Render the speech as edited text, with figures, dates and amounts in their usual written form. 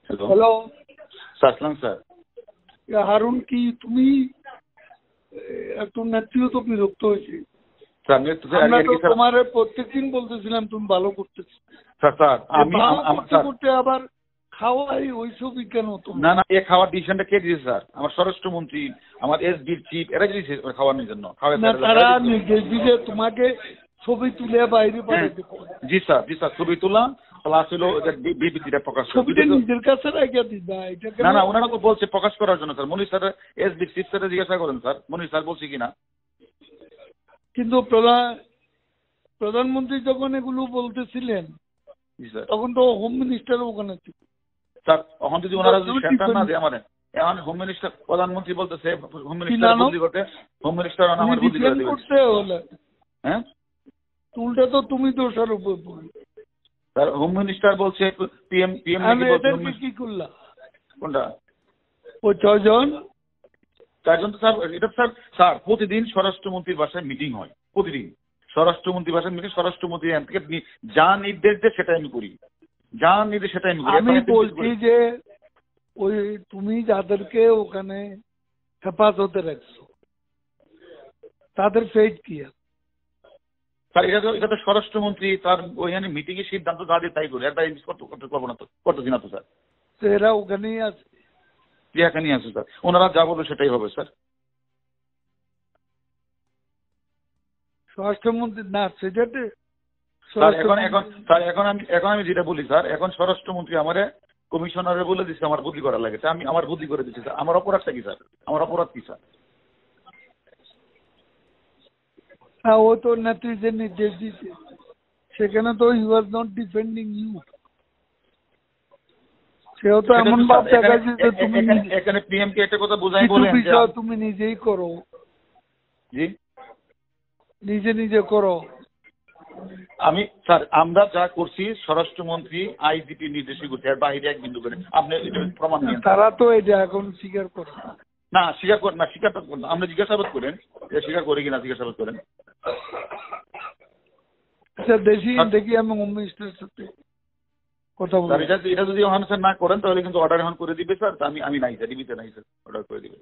Hello সাসলাম sir. Harun, কি তুমি একটু নেত্রীও তো বিরক্ত হয়েছে। আমরা তো তোমার প্রত্যেকদিন বলতেছিলাম তুমি ভালো করতেছ, করতে আবার খাওয়াই ওইসবই কেন? না না, এ খাওয়ার ডিসিশনটা কে দিয়েছে স্যার? আমার স্বরাষ্ট্রমন্ত্রী, আমার এসবির চিফ, এরা দিয়েছে খাওয়ানোর জন্য। তারা নির্দেশ দিয়েছে তোমাকে ছবি তুলে বাইরে পাঠাতে। জি স্যার, জি স্যার, ছবি তোলা প্লাস হলো বিবৃতিটা প্রকাশ, ছবিটা নিজের কাছে রেখে দিবা। না না, ওনারা তো বলছে প্রকাশ করার জন্য স্যার। মনির স্যার, এসবি চিফ স্যার জিজ্ঞাসা করেন স্যার, মনির স্যার বলছে কিনা। কিন্তু প্রধানমন্ত্রী যখন এগুলো বলতেছিলেন তখন তো হোম মিনিস্টার ওখানে ছিল স্যার। এখন যদি ওনারা যদি সেন্টার না দেয় আমাদের, এখন হোম মিনিস্টার, প্রধানমন্ত্রী বলতেছে হোম মিনিস্টার বদলি করতে, হোম মিনিস্টার আমার বদলি করে দিবেন। হ্যাঁ, উল্টা তো তুমি দোষারোপ করবে স্যার। হোম মিনিস্টার বলছে পিএম কি করলা? কোনটা? ও 6 জন তো স্যার, এটা স্যার প্রতিদিন স্বরাষ্ট্রমন্ত্রীর বাসায় মিটিং হয়, প্রতিদিন স্বরাষ্ট্রমন্ত্রীর বাসায় মিটিং। স্বরাষ্ট্রমন্ত্রী এখান থেকে যা নির্দেশ দেয় সেটাই আমি করি, যা নির্দেশ সেটাই আমি করি। আমি বলছি যে ওই তুমি যাদেরকে ওখানে হেফাজতে রাখছো তাদের ফেট কি আছে স্যার? এটা তো স্বরাষ্ট্রমন্ত্রী তার ওইখানে মিটিং এর সিদ্ধান্ত যা দিয়ে তাই করি, একটা করতে পারবো না তো, করতেছি না তো স্যার। এরা ওখানেই আছে, এখানেই আছে স্যার। ওনারা যা বলবে সেটাই হবে স্যার। স্বরাষ্ট্রমন্ত্রী না সেটাতে স্যার এখন আমি যেটা বলি স্যার, এখন স্বরাষ্ট্রমন্ত্রী আমারে কমিশনারে বলে দিচ্ছে আমার বদলি করা লাগে। আমি আমার বদলি করে দিচ্ছি স্যার। আমার অপরাধটা কি স্যার? আমার অপরাধ কি স্যার? হ্যাঁ, ও তো নেত্রী যে নির্দেশ দিচ্ছে সেখানে তো you are not defending you. সেও তো এমন ভাব দেখাচ্ছে যে তুমি এখানে পিএম কে একটা কথা বুঝাই বলেন বিষয় তুমি নিজেই করো। জি, নিজে করো। আমি স্যার, আমরা যা করছি স্বরাষ্ট্রমন্ত্রী আইজিপি নির্দেশই করছে, এর বাইরে এক বিন্দু করে আপনি এটা প্রমাণ নিয়ে। তারা তো এটা এখন স্বীকার করে না, স্বীকার করেন না, স্বীকার আমরা জিজ্ঞাসাবাদ করেন যে স্বীকার করে কিনা, জিজ্ঞাসাবাদ করেন। দেখি আমি হোম মিনিস্টারের সাথে কথা বলবো। এটা যদি ওখানে স্যার না করেন তাহলে কিন্তু অর্ডার এখন করে দিবে স্যার। আমি নাই স্যার, ডিবিতে নাই স্যার, অর্ডার করে দিবে।